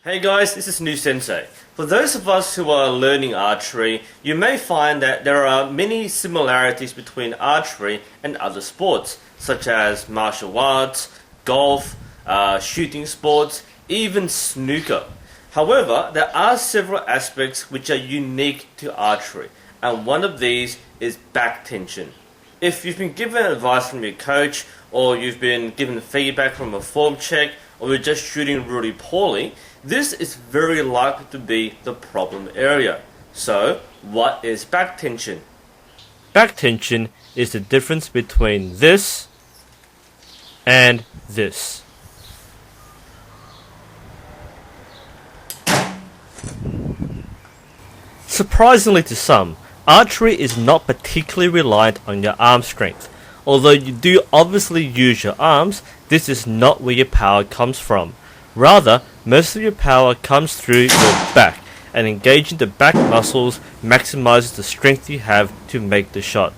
Hey guys, this is NUSensei. For those of us who are learning archery, you may find that there are many similarities between archery and other sports, such as martial arts, golf, shooting sports, even snooker. However, there are several aspects which are unique to archery, and one of these is back tension. If you've been given advice from your coach, or you've been given feedback from a form check, or you're just shooting really poorly, this is very likely to be the problem area. So, what is back tension? Back tension is the difference between this and this. Surprisingly to some, archery is not particularly reliant on your arm strength. Although you do obviously use your arms, this is not where your power comes from. Rather, most of your power comes through your back, and engaging the back muscles maximizes the strength you have to make the shot.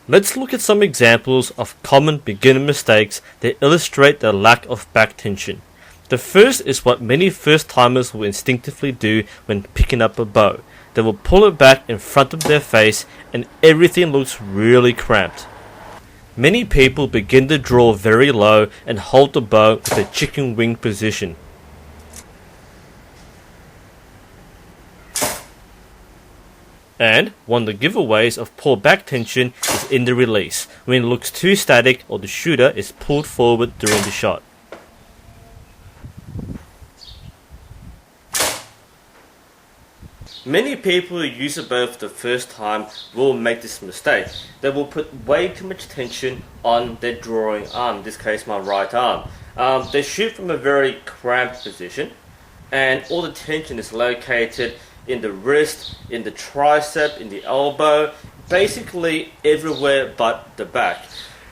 Let's look at some examples of common beginner mistakes that illustrate the lack of back tension. The first is what many first-timers will instinctively do when picking up a bow. They will pull it back in front of their face and everything looks really cramped. Many people begin to draw very low and hold the bow with a chicken wing position. And one of the giveaways of poor back tension is in the release, when it looks too static or the shooter is pulled forward during the shot. Many people who use a bow for the first time will make this mistake. They will put way too much tension on their drawing arm, in this case my right arm. They shoot from a very cramped position, and all the tension is located in the wrist, in the tricep, in the elbow, basically everywhere but the back.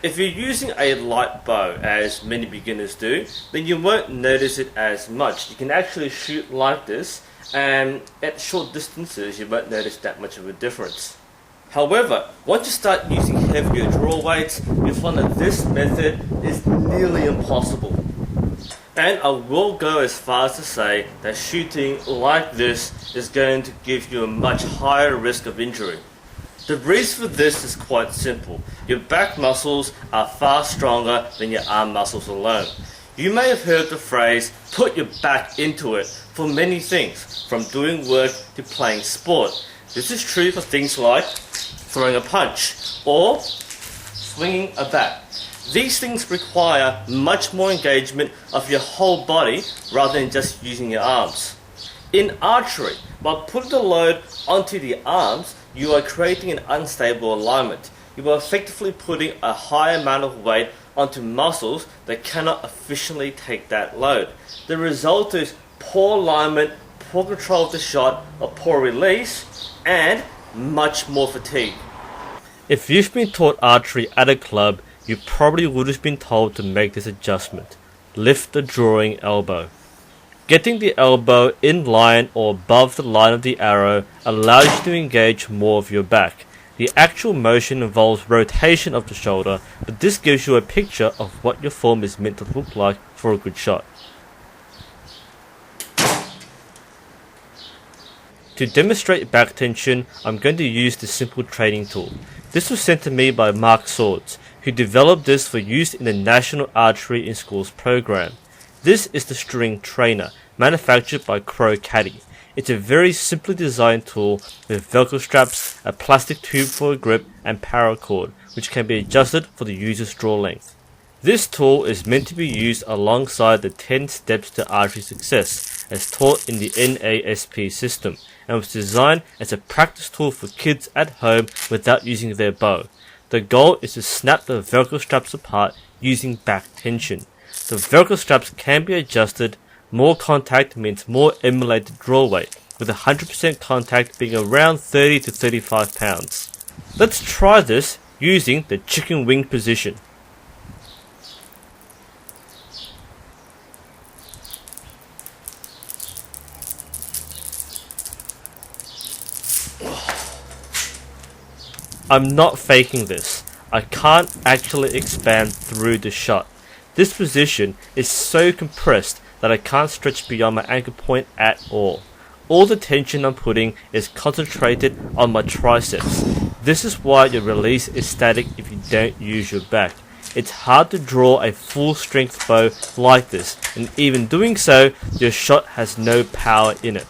If you're using a light bow, as many beginners do, then you won't notice it as much. You can actually shoot like this, and at short distances you won't notice that much of a difference. However, once you start using heavier draw weights, you'll find that this method is nearly impossible. And I will go as far as to say that shooting like this is going to give you a much higher risk of injury. The reason for this is quite simple. Your back muscles are far stronger than your arm muscles alone. You may have heard the phrase, put your back into it, for many things, from doing work to playing sport. This is true for things like throwing a punch or swinging a bat. These things require much more engagement of your whole body rather than just using your arms. In archery, by putting the load onto the arms, you are creating an unstable alignment. You are effectively putting a high amount of weight onto muscles that cannot efficiently take that load. The result is poor alignment, poor control of the shot, a poor release, and much more fatigue. If you've been taught archery at a club, you probably would have been told to make this adjustment. Lift the drawing elbow. Getting the elbow in line or above the line of the arrow allows you to engage more of your back. The actual motion involves rotation of the shoulder, but this gives you a picture of what your form is meant to look like for a good shot. To demonstrate back tension, I'm going to use this simple training tool. This was sent to me by Mark Swords, who developed this for use in the National Archery in Schools program. This is the string trainer, manufactured by Crow Caddy. It's a very simply designed tool with velcro straps, a plastic tube for a grip, and paracord, which can be adjusted for the user's draw length. This tool is meant to be used alongside the 10 steps to archery success, as taught in the NASP system, and was designed as a practice tool for kids at home without using their bow. The goal is to snap the velcro straps apart using back tension. The velcro straps can be adjusted. More contact means more emulated draw weight, with 100% contact being around 30 to 35 pounds. Let's try this using the chicken wing position. I'm not faking this. I can't actually expand through the shot. This position is so compressed that I can't stretch beyond my anchor point at all. All the tension I'm putting is concentrated on my triceps. This is why your release is static if you don't use your back. It's hard to draw a full strength bow like this, and even doing so, your shot has no power in it.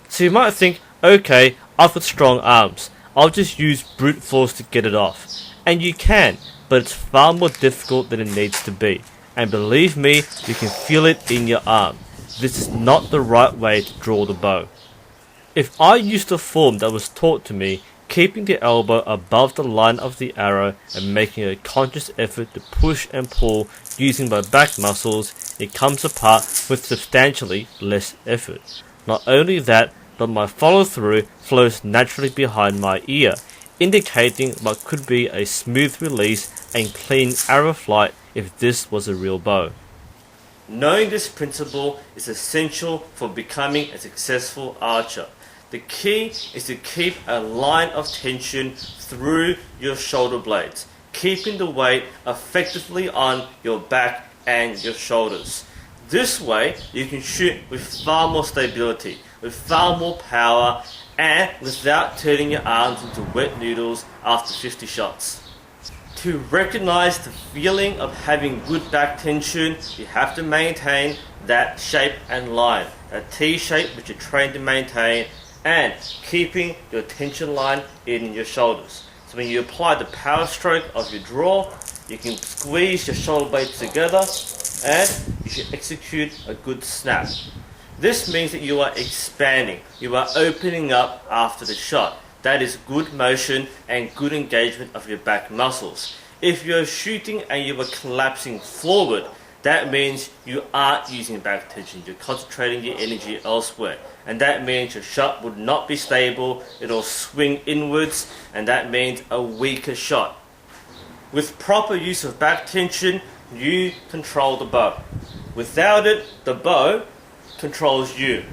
So you might think, okay, I've got strong arms, I'll just use brute force to get it off. And you can, but it's far more difficult than it needs to be. And believe me, you can feel it in your arm. This is not the right way to draw the bow. If I used the form that was taught to me, keeping the elbow above the line of the arrow and making a conscious effort to push and pull using my back muscles, it comes apart with substantially less effort. Not only that, but my follow through flows naturally behind my ear, indicating what could be a smooth release and clean arrow flight if this was a real bow. Knowing this principle is essential for becoming a successful archer. The key is to keep a line of tension through your shoulder blades, keeping the weight effectively on your back and your shoulders. This way, you can shoot with far more stability, with far more power, and without turning your arms into wet noodles after 50 shots. To recognize the feeling of having good back tension, you have to maintain that shape and line, a T shape which you're trained to maintain, and keeping your tension line in your shoulders. So when you apply the power stroke of your draw, you can squeeze your shoulder blades together and you should execute a good snap. This means that you are expanding, you are opening up after the shot. That is good motion and good engagement of your back muscles. If you're shooting and you are collapsing forward, that means you aren't using back tension, you're concentrating your energy elsewhere. And that means your shot would not be stable, it'll swing inwards, and that means a weaker shot. With proper use of back tension, you control the bow. Without it, the bow controls you.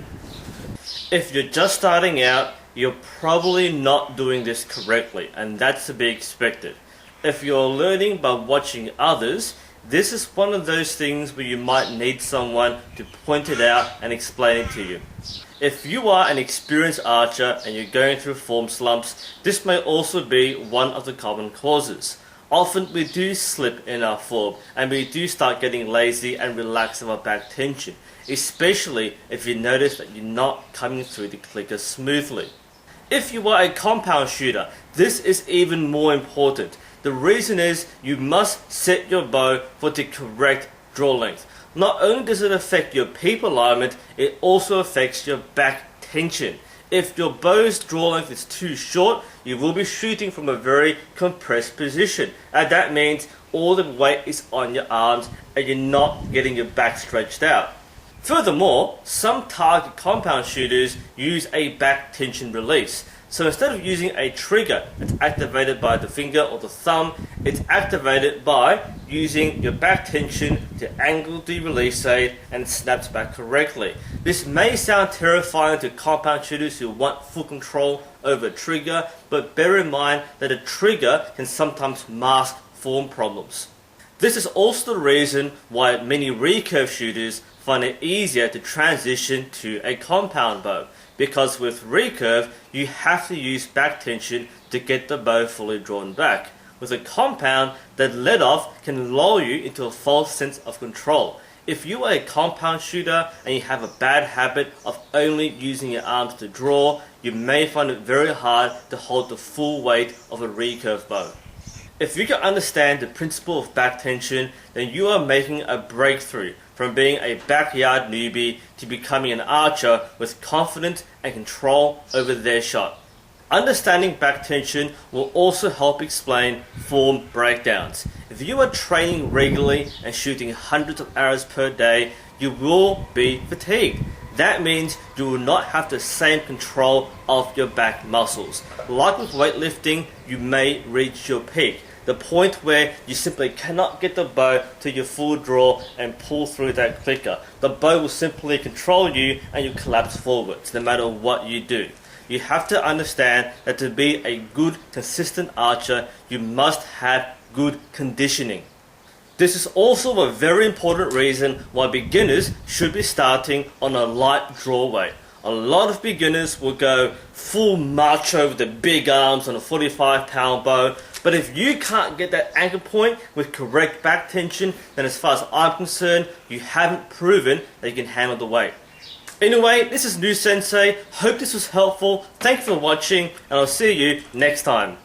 If you're just starting out, you're probably not doing this correctly, and that's to be expected. If you're learning by watching others, this is one of those things where you might need someone to point it out and explain it to you. If you are an experienced archer and you're going through form slumps, this may also be one of the common causes. Often we do slip in our form and we do start getting lazy and relax our back tension, especially if you notice that you're not coming through the clicker smoothly. If you are a compound shooter, this is even more important. The reason is you must set your bow for the correct draw length. Not only does it affect your peep alignment, it also affects your back tension. If your bow's draw length is too short, you will be shooting from a very compressed position. And that means all the weight is on your arms and you're not getting your back stretched out. Furthermore, some target compound shooters use a back tension release. So instead of using a trigger that's activated by the finger or the thumb, it's activated by using your back tension to angle the release aid and it snaps back correctly. This may sound terrifying to compound shooters who want full control over a trigger, but bear in mind that a trigger can sometimes mask form problems. This is also the reason why many recurve shooters find it easier to transition to a compound bow, because with recurve you have to use back tension to get the bow fully drawn back. With a compound, that let off can lull you into a false sense of control. If you are a compound shooter and you have a bad habit of only using your arms to draw, you may find it very hard to hold the full weight of a recurve bow. If you can understand the principle of back tension, then you are making a breakthrough from being a backyard newbie to becoming an archer with confidence and control over their shot. Understanding back tension will also help explain form breakdowns. If you are training regularly and shooting hundreds of arrows per day, you will be fatigued. That means you will not have the same control of your back muscles. Like with weightlifting, you may reach your peak, the point where you simply cannot get the bow to your full draw and pull through that clicker. The bow will simply control you and you collapse forwards no matter what you do. you have to understand that to be a good, consistent archer, you must have good conditioning. This is also a very important reason why beginners should be starting on a light draw weight. A lot of beginners will go full macho with the big arms on a 45-pound bow, but if you can't get that anchor point with correct back tension, then as far as I'm concerned, you haven't proven that you can handle the weight. Anyway, this is NUSensei. Hope this was helpful. Thanks for watching, and I'll see you next time.